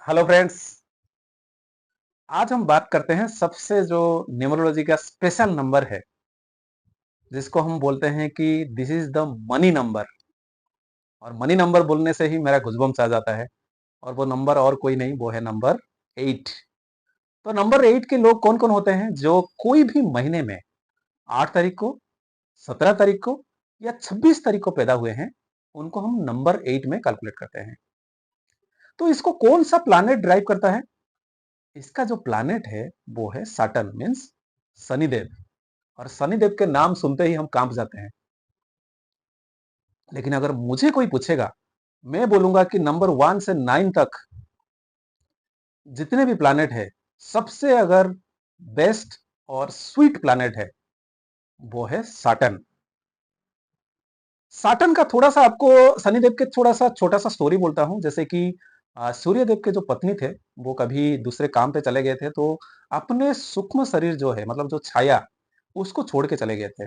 Hello friends. आज हम बात करते हैं सबसे जो न्यूमरोलॉजी का स्पेशल नंबर है, जिसको हम बोलते हैं कि this is the money number. और मनी नंबर बोलने से ही मेरा गुजबम्स आ जाता है। और वो नंबर और कोई नहीं, वो है नंबर 8। तो नंबर 8 के लोग कौन कौन होते हैं? जो कोई भी महीने में 8 तारीख को, 17 तारीख को या 26 तारीख को पैदा हुए हैं, उनको हम नंबर 8 में कैलकुलेट करते हैं। तो इसको कौन सा प्लानेट ड्राइव करता है? इसका जो प्लानेट है वो है सैटर्न, मीन्स शनिदेव। और शनिदेव के नाम सुनते ही हम कांप जाते हैं। लेकिन अगर मुझे कोई पूछेगा, मैं बोलूंगा कि नंबर 1 से 9 तक जितने भी प्लैनेट है, सबसे अगर बेस्ट और स्वीट प्लैनेट है वो है सैटर्न। सैटर्न का थोड़ा सा आपको, शनिदेव के थोड़ा सा छोटा सा स्टोरी बोलता हूं। जैसे कि सूर्यदेव के जो पत्नी थे, वो कभी दूसरे काम पे चले गए थे, तो अपने सूक्ष्म शरीर जो है, मतलब जो छाया, उसको छोड़ के चले गए थे।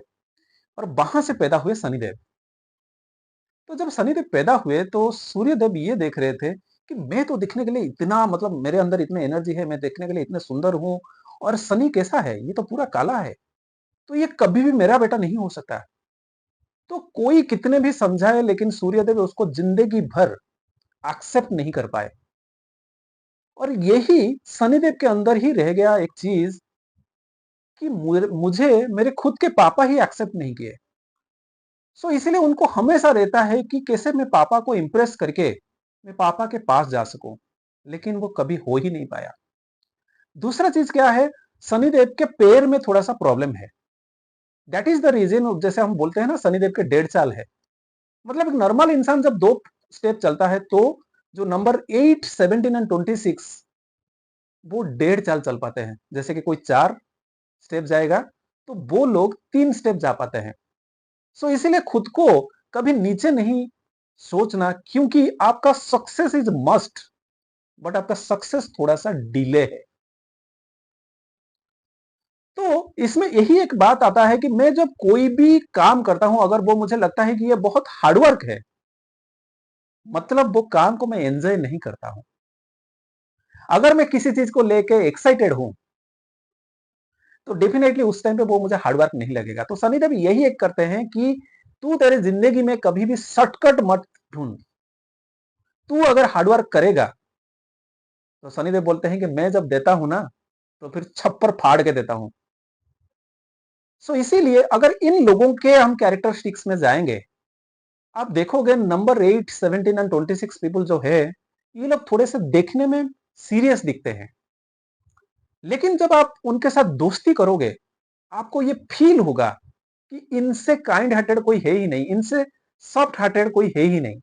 और वहां से पैदा हुए शनिदेव। तो जब शनिदेव पैदा हुए तो सूर्यदेव ये देख रहे थे कि मैं तो दिखने के लिए इतना, मतलब मेरे अंदर इतनी एनर्जी है, मैं देखने के लिए इतने सुंदर हूँ, और शनि कैसा है? ये तो पूरा काला है, तो ये कभी भी मेरा बेटा नहीं हो सकता। तो कोई कितने भी समझाए, लेकिन सूर्यदेव उसको जिंदगी भर एक्सेप्ट नहीं कर पाए। और यही शनिदेव के अंदर ही रह गया एक चीज, कि मुझे मेरे खुद के पापा ही एक्सेप्ट नहीं किए। सो इसलिए उनको हमेशा रहता है कि कैसे मैं पापा को इंप्रेस करके मैं पापा के पास जा सकूं। लेकिन वो कभी हो ही नहीं पाया। दूसरा चीज क्या है? शनिदेव के पैर में थोड़ा सा प्रॉब्लम है। दैट इज द रीजन, जैसे हम बोलते हैं ना, शनिदेव के 1.5 साल है। मतलब एक नॉर्मल इंसान जब 2 स्टेप चलता है, तो जो नंबर 8, 17 एंड 26, वो 1.5 साल चल पाते हैं। जैसे कि कोई 4 स्टेप जाएगा, तो वो लोग 3 स्टेप जा पाते हैं। सो इसीलिए खुद को कभी नीचे नहीं सोचना, क्योंकि आपका सक्सेस इज मस्ट, बट आपका सक्सेस थोड़ा सा डिले है। तो इसमें यही एक बात आता है कि मैं जब कोई भी काम करता हूं, अगर वो मुझे लगता है कि ये बहुत हार्डवर्क है, मतलब वो काम को मैं एंजॉय नहीं करता हूं। अगर मैं किसी चीज को लेके एक्साइटेड हूं, तो डेफिनेटली उस टाइम पे वो मुझे हार्डवर्क नहीं लगेगा। तो शनिदेव यही एक करते हैं कि तू तेरे जिंदगी में कभी भी शॉर्टकट मत ढूंढ। तू अगर हार्डवर्क करेगा, तो शनिदेव बोलते हैं कि मैं जब देता हूं ना, तो फिर छप्पर फाड़ के देता हूं। सो इसीलिए अगर इन लोगों के हम कैरेक्टरिस्टिक्स में जाएंगे, आप देखोगे नंबर 8, 17 एंड 26 पीपल जो है, ये लोग थोड़े से देखने में सीरियस दिखते हैं। लेकिन जब आप उनके साथ दोस्ती करोगे, आपको ये फील होगा कि इनसे काइंड हार्टेड कोई है ही नहीं, इनसे सॉफ्ट हार्टेड कोई है ही नहीं।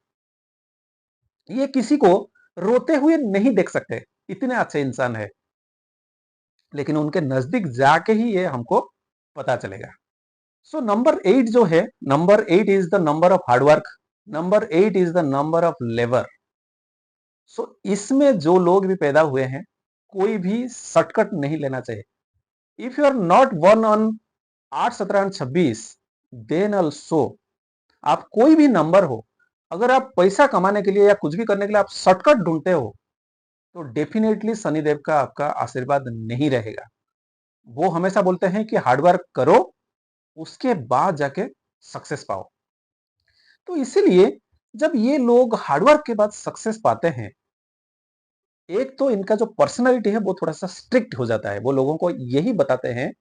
ये किसी को रोते हुए नहीं देख सकते, इतने अच्छे इंसान है। लेकिन उनके नजदीक जाके ही ये हमको पता चलेगा। सो नंबर 8 जो है, number 8 is the number of hard work, number 8 is the number of labour. So इसमें जो लोग भी पैदा हुए हैं, कोई भी शॉर्टकट नहीं लेना चाहिए। इफ यू आर नॉट वन ऑन 8, 17 एंड 26, देन ऑल्सो, आप कोई भी नंबर हो, अगर आप पैसा कमाने के लिए या कुछ भी करने के लिए आप शॉर्टकट ढूंढते हो, तो डेफिनेटली शनिदेव का आपका आशीर्वाद नहीं रहेगा। वो हमेशा बोलते हैं कि हार्डवर्क करो, उसके बाद जाके सक्सेस पाओ। तो इसीलिए जब ये लोग हार्डवर्क के बाद सक्सेस पाते हैं, एक तो इनका जो पर्सनैलिटी है वो थोड़ा सा स्ट्रिक्ट हो जाता है। वो लोगों को यही बताते हैं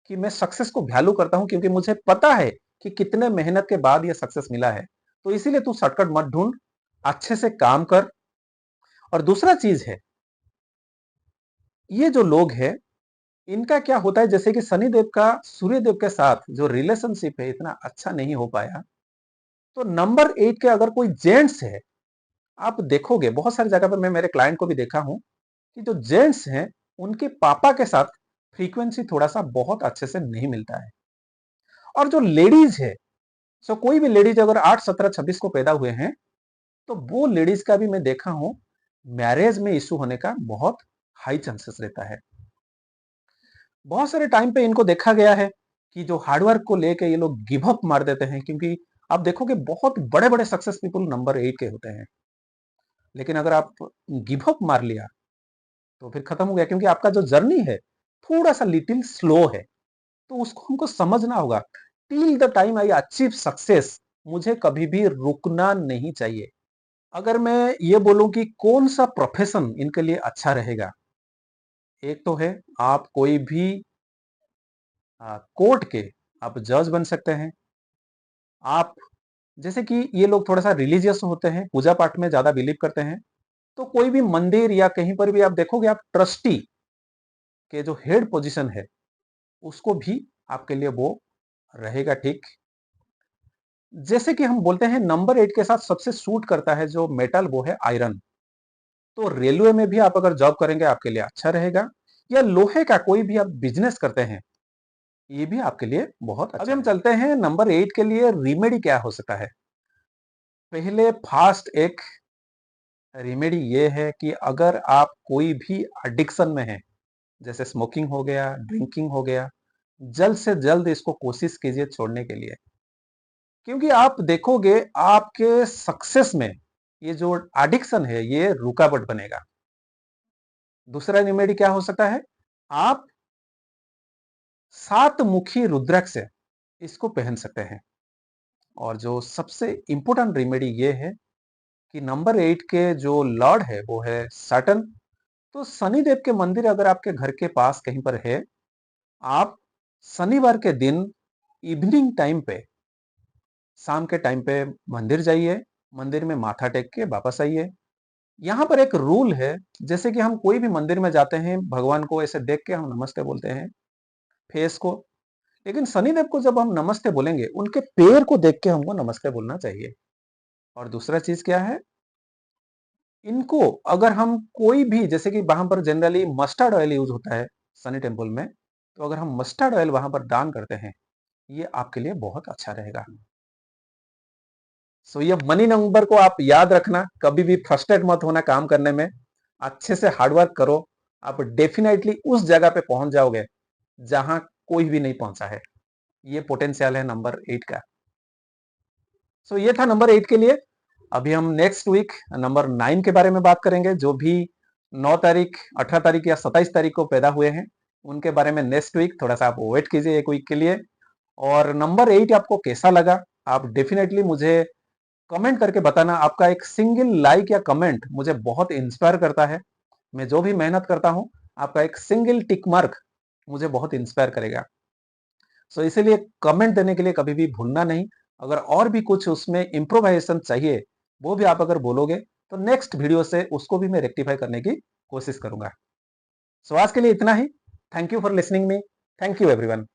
कि मैं सक्सेस को वैल्यू करता हूं, क्योंकि मुझे पता है कि कितने मेहनत के बाद ये सक्सेस मिला है। तो इसीलिए तू शॉर्टकट मत ढूंढ, अच्छे से काम कर। और दूसरा चीज है, ये जो लोग हैं, इनका क्या होता है, जैसे कि शनिदेव का सूर्यदेव के साथ जो रिलेशनशिप है इतना अच्छा नहीं हो पाया। तो नंबर 8 के अगर कोई जेंट्स है, आप देखोगे बहुत सारी जगह पर, मैं मेरे क्लाइंट को भी देखा हूं कि जो जेंट्स हैं, उनके पापा के साथ फ्रीक्वेंसी थोड़ा सा बहुत अच्छे से नहीं मिलता है। और जो लेडीज है, सो कोई भी लेडीज अगर 8, 17, 26 को पैदा हुए हैं, तो वो लेडीज का भी मैं देखा हूं, मैरिज में इशू होने का बहुत हाई चांसेस रहता है। बहुत सारे टाइम पे इनको देखा गया है कि जो हार्डवर्क को लेके ये लोग गिव अप मार देते हैं, क्योंकि आप देखोगे बहुत बड़े बड़े सक्सेस पीपल नंबर 8 के होते हैं। लेकिन अगर आप गिव अप मार लिया तो फिर खत्म हो गया, क्योंकि आपका जो जर्नी है थोड़ा सा लिटिल स्लो है। तो उसको हमको समझना होगा। Till the time I achieve success, मुझे कभी भी रुकना नहीं चाहिए। अगर मैं ये बोलूं कि कौन सा प्रोफेशन इनके लिए अच्छा रहेगा, एक तो है आप कोई भी कोर्ट के आप जज बन सकते हैं। आप जैसे कि ये लोग थोड़ा सा रिलीजियस होते हैं, पूजा पाठ में ज्यादा बिलीव करते हैं, तो कोई भी मंदिर या कहीं पर भी आप देखोगे, आप ट्रस्टी के जो हेड पोजीशन है उसको भी आपके लिए वो रहेगा ठीक। जैसे कि हम बोलते हैं नंबर 8 के साथ सबसे सूट करता है जो मेटल, वो है आयरन। तो रेलवे में भी आप अगर जॉब करेंगे आपके लिए अच्छा रहेगा, या लोहे का कोई भी आप बिजनेस करते हैं ये भी आपके लिए बहुत अच्छा। अभी हम चलते हैं नंबर 8 के लिए रिमेडी क्या हो सकता है। पहले फास्ट एक रिमेडी ये है कि अगर आप कोई भी एडिक्शन में हैं, जैसे स्मोकिंग हो गया, ड्रिंकिंग हो गया, जल्द से जल्द इसको कोशिश कीजिए छोड़ने के लिए। क्योंकि आप देखोगे आपके सक्सेस में ये जो एडिक्शन है ये रुकावट बनेगा। दूसरा रेमेडी क्या हो सकता है, आप 7 मुखी रुद्राक्ष इसको पहन सकते हैं। और जो सबसे इंपॉर्टेंट रेमेडी ये है कि नंबर 8 के जो लॉर्ड है वो है सैटर्न। तो शनिदेव के मंदिर अगर आपके घर के पास कहीं पर है, आप शनिवार के दिन इवनिंग टाइम पे, शाम के टाइम पे मंदिर जाइए, मंदिर में माथा टेक के वापस आइए। यहाँ पर एक रूल है, जैसे कि हम कोई भी मंदिर में जाते हैं, भगवान को ऐसे देख के हम नमस्ते बोलते हैं, फेस को। लेकिन शनिदेव को जब हम नमस्ते बोलेंगे, उनके पैर को देख के हमको नमस्ते बोलना चाहिए। और दूसरा चीज क्या है, इनको अगर हम कोई भी, जैसे कि वहां पर जनरली मस्टर्ड ऑयल यूज होता है शनि टेम्पल में, तो अगर हम मस्टर्ड ऑयल वहां पर दान करते हैं, ये आपके लिए बहुत अच्छा रहेगा। सो ये मनी नंबर को आप याद रखना, कभी भी फ्रस्ट्रेट मत होना काम करने में, अच्छे से हार्डवर्क करो, आप डेफिनेटली उस जगह पे पहुंच जाओगे जहां कोई भी नहीं पहुंचा है। ये पोटेंशियल है नंबर 8 का। सो ये था नंबर 8 के लिए। अभी हम नेक्स्ट वीक नंबर 9 के बारे में बात करेंगे, जो भी 9 तारीख, 18 तारीख या 27 तारीख को पैदा हुए हैं, उनके बारे में नेक्स्ट वीक थोड़ा सा आप वेट कीजिए एक वीक के लिए। और नंबर 8 आपको कैसा लगा, आप डेफिनेटली मुझे कमेंट करके बताना। आपका एक सिंगल लाइक या कमेंट मुझे बहुत इंस्पायर करता है। मैं जो भी मेहनत करता हूं, आपका एक सिंगल टिक मार्क मुझे बहुत इंस्पायर करेगा। सो इसीलिए कमेंट देने के लिए कभी भी भूलना नहीं। अगर और भी कुछ उसमें इम्प्रोवाइजेशन चाहिए, वो भी आप अगर बोलोगे, तो नेक्स्ट वीडियो से उसको भी मैं रेक्टिफाई करने की कोशिश करूंगा। सो आज के लिए इतना ही। Thank you for listening me. Thank you everyone.